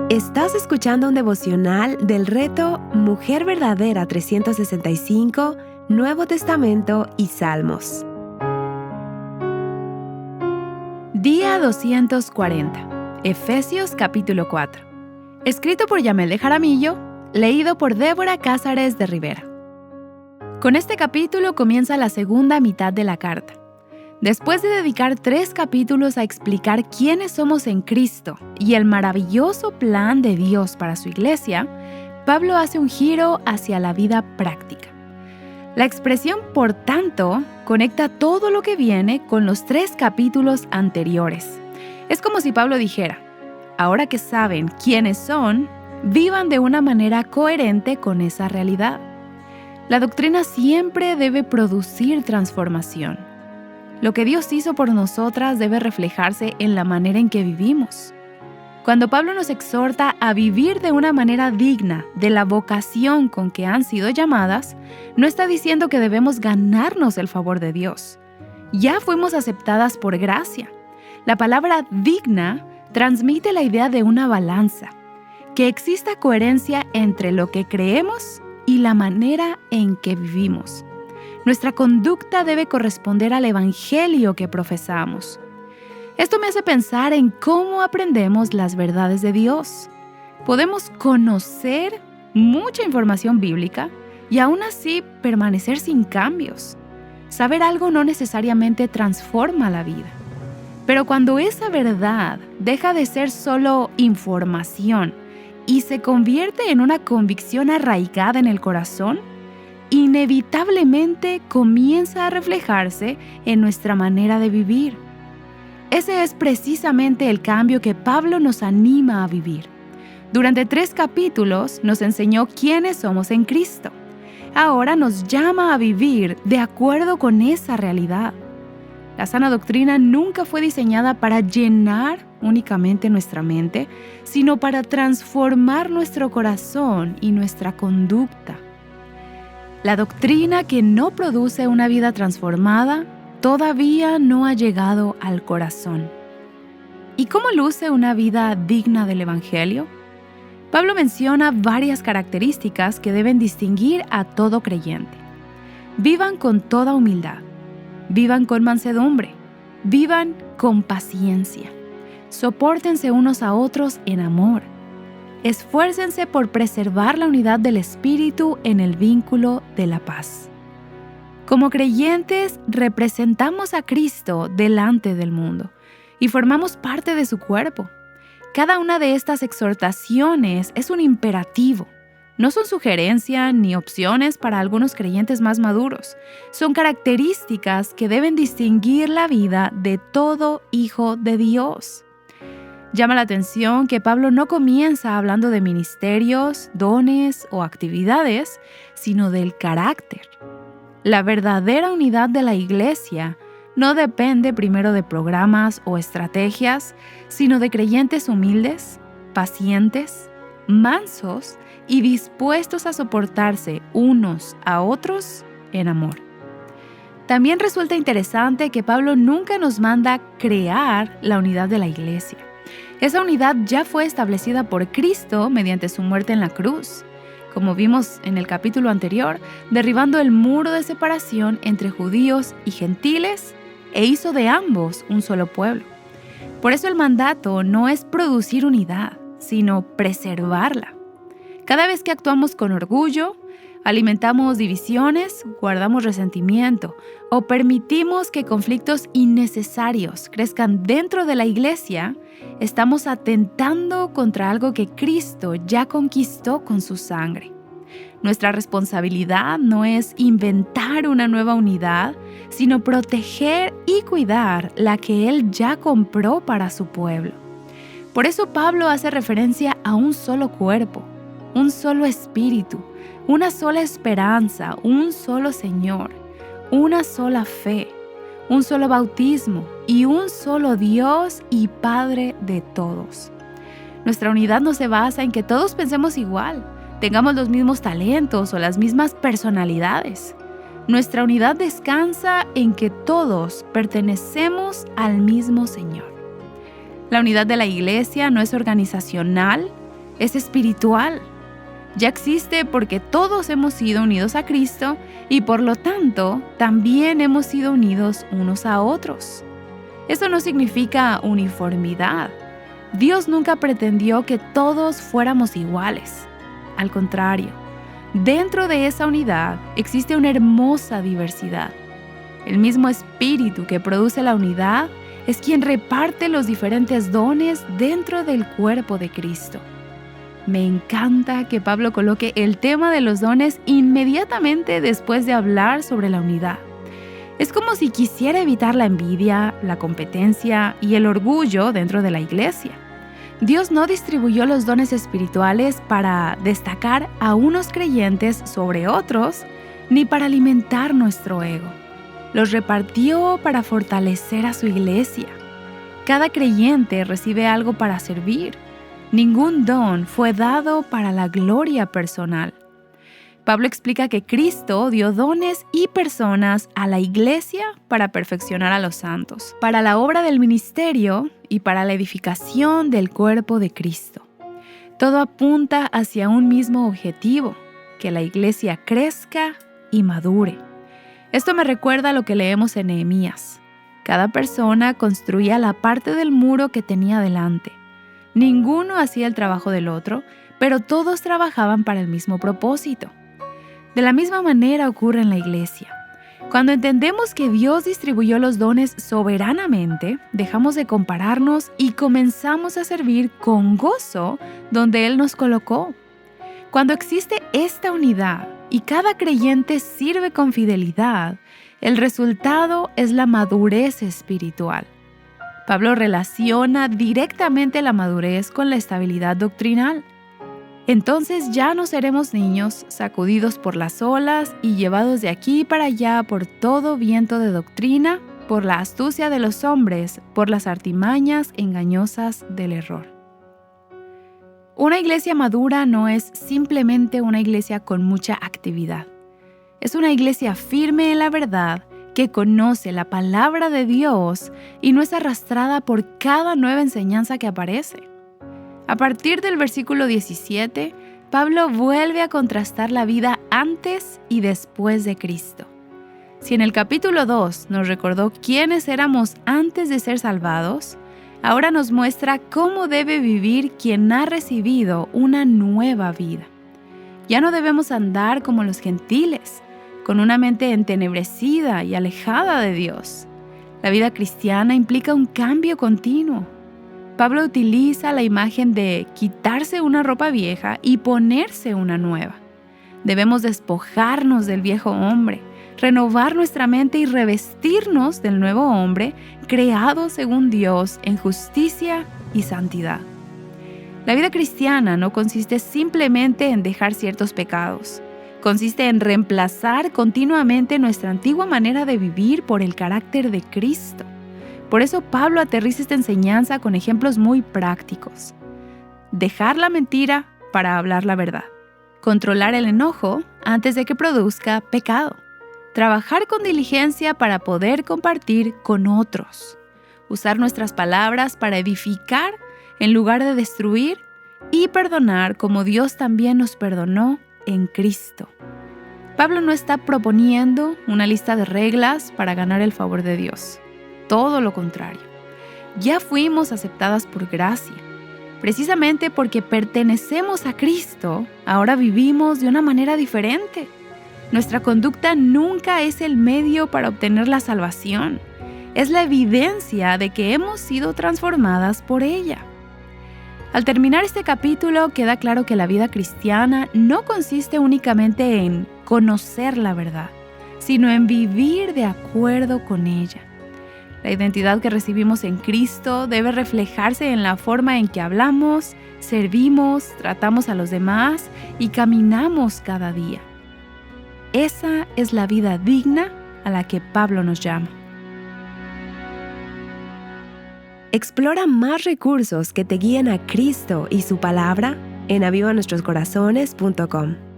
Estás escuchando un devocional del reto Mujer Verdadera 365, Nuevo Testamento y Salmos. Día 240, Efesios capítulo 4. Escrito por Yamel de Jaramillo, leído por Débora Cázares de Rivera. Con este capítulo comienza la segunda mitad de la carta. Después de dedicar 3 capítulos a explicar quiénes somos en Cristo y el maravilloso plan de Dios para su iglesia, Pablo hace un giro hacia la vida práctica. La expresión "por tanto" conecta todo lo que viene con los 3 capítulos anteriores. Es como si Pablo dijera: ahora que saben quiénes son, vivan de una manera coherente con esa realidad. La doctrina siempre debe producir transformación. Lo que Dios hizo por nosotras debe reflejarse en la manera en que vivimos. Cuando Pablo nos exhorta a vivir de una manera digna de la vocación con que han sido llamadas, no está diciendo que debemos ganarnos el favor de Dios. Ya fuimos aceptadas por gracia. La palabra digna transmite la idea de una balanza, que exista coherencia entre lo que creemos y la manera en que vivimos. Nuestra conducta debe corresponder al evangelio que profesamos. Esto me hace pensar en cómo aprendemos las verdades de Dios. Podemos conocer mucha información bíblica y aún así permanecer sin cambios. Saber algo no necesariamente transforma la vida. Pero cuando esa verdad deja de ser solo información y se convierte en una convicción arraigada en el corazón, inevitablemente comienza a reflejarse en nuestra manera de vivir. Ese es precisamente el cambio que Pablo nos anima a vivir. Durante 3 capítulos nos enseñó quiénes somos en Cristo. Ahora nos llama a vivir de acuerdo con esa realidad. La sana doctrina nunca fue diseñada para llenar únicamente nuestra mente, sino para transformar nuestro corazón y nuestra conducta. La doctrina que no produce una vida transformada todavía no ha llegado al corazón. ¿Y cómo luce una vida digna del Evangelio? Pablo menciona varias características que deben distinguir a todo creyente. Vivan con toda humildad, vivan con mansedumbre, vivan con paciencia, sopórtense unos a otros en amor. Esfuércense por preservar la unidad del Espíritu en el vínculo de la paz. Como creyentes, representamos a Cristo delante del mundo y formamos parte de su cuerpo. Cada una de estas exhortaciones es un imperativo. No son sugerencias ni opciones para algunos creyentes más maduros. Son características que deben distinguir la vida de todo hijo de Dios. Llama la atención que Pablo no comienza hablando de ministerios, dones o actividades, sino del carácter. La verdadera unidad de la iglesia no depende primero de programas o estrategias, sino de creyentes humildes, pacientes, mansos y dispuestos a soportarse unos a otros en amor. También resulta interesante que Pablo nunca nos manda crear la unidad de la iglesia. Esa unidad ya fue establecida por Cristo mediante su muerte en la cruz, como vimos en el capítulo anterior, derribando el muro de separación entre judíos y gentiles e hizo de ambos un solo pueblo. Por eso el mandato no es producir unidad, sino preservarla. Cada vez que actuamos con orgullo, alimentamos divisiones, guardamos resentimiento o permitimos que conflictos innecesarios crezcan dentro de la iglesia, estamos atentando contra algo que Cristo ya conquistó con su sangre. Nuestra responsabilidad no es inventar una nueva unidad, sino proteger y cuidar la que Él ya compró para su pueblo. Por eso Pablo hace referencia a un solo cuerpo, un solo espíritu, una sola esperanza, un solo Señor, una sola fe, un solo bautismo y un solo Dios y Padre de todos. Nuestra unidad no se basa en que todos pensemos igual, tengamos los mismos talentos o las mismas personalidades. Nuestra unidad descansa en que todos pertenecemos al mismo Señor. La unidad de la iglesia no es organizacional, es espiritual. Ya existe porque todos hemos sido unidos a Cristo y por lo tanto también hemos sido unidos unos a otros. Esto no significa uniformidad. Dios nunca pretendió que todos fuéramos iguales. Al contrario, dentro de esa unidad existe una hermosa diversidad. El mismo Espíritu que produce la unidad es quien reparte los diferentes dones dentro del cuerpo de Cristo. Me encanta que Pablo coloque el tema de los dones inmediatamente después de hablar sobre la unidad. Es como si quisiera evitar la envidia, la competencia y el orgullo dentro de la iglesia. Dios no distribuyó los dones espirituales para destacar a unos creyentes sobre otros, ni para alimentar nuestro ego. Los repartió para fortalecer a su iglesia. Cada creyente recibe algo para servir. Ningún don fue dado para la gloria personal. Pablo explica que Cristo dio dones y personas a la iglesia para perfeccionar a los santos, para la obra del ministerio y para la edificación del cuerpo de Cristo. Todo apunta hacia un mismo objetivo, que la iglesia crezca y madure. Esto me recuerda a lo que leemos en Nehemías. Cada persona construía la parte del muro que tenía delante. Ninguno hacía el trabajo del otro, pero todos trabajaban para el mismo propósito. De la misma manera ocurre en la iglesia. Cuando entendemos que Dios distribuyó los dones soberanamente, dejamos de compararnos y comenzamos a servir con gozo donde Él nos colocó. Cuando existe esta unidad y cada creyente sirve con fidelidad, el resultado es la madurez espiritual. Pablo relaciona directamente la madurez con la estabilidad doctrinal. Entonces ya no seremos niños sacudidos por las olas y llevados de aquí para allá por todo viento de doctrina, por la astucia de los hombres, por las artimañas engañosas del error. Una iglesia madura no es simplemente una iglesia con mucha actividad. Es una iglesia firme en la verdad, que conoce la palabra de Dios y no es arrastrada por cada nueva enseñanza que aparece. A partir del versículo 17, Pablo vuelve a contrastar la vida antes y después de Cristo. Si en el capítulo 2 nos recordó quiénes éramos antes de ser salvados, ahora nos muestra cómo debe vivir quien ha recibido una nueva vida. Ya no debemos andar como los gentiles, con una mente entenebrecida y alejada de Dios. La vida cristiana implica un cambio continuo. Pablo utiliza la imagen de quitarse una ropa vieja y ponerse una nueva. Debemos despojarnos del viejo hombre, renovar nuestra mente y revestirnos del nuevo hombre, creado según Dios en justicia y santidad. La vida cristiana no consiste simplemente en dejar ciertos pecados. Consiste en reemplazar continuamente nuestra antigua manera de vivir por el carácter de Cristo. Por eso Pablo aterriza esta enseñanza con ejemplos muy prácticos. Dejar la mentira para hablar la verdad. Controlar el enojo antes de que produzca pecado. Trabajar con diligencia para poder compartir con otros. Usar nuestras palabras para edificar en lugar de destruir y perdonar como Dios también nos perdonó en Cristo. Pablo no está proponiendo una lista de reglas para ganar el favor de Dios. Todo lo contrario. Ya fuimos aceptadas por gracia. Precisamente porque pertenecemos a Cristo, ahora vivimos de una manera diferente. Nuestra conducta nunca es el medio para obtener la salvación. Es la evidencia de que hemos sido transformadas por ella. Al terminar este capítulo, queda claro que la vida cristiana no consiste únicamente en conocer la verdad, sino en vivir de acuerdo con ella. La identidad que recibimos en Cristo debe reflejarse en la forma en que hablamos, servimos, tratamos a los demás y caminamos cada día. Esa es la vida digna a la que Pablo nos llama. Explora más recursos que te guíen a Cristo y su palabra en avivanuestroscorazones.com.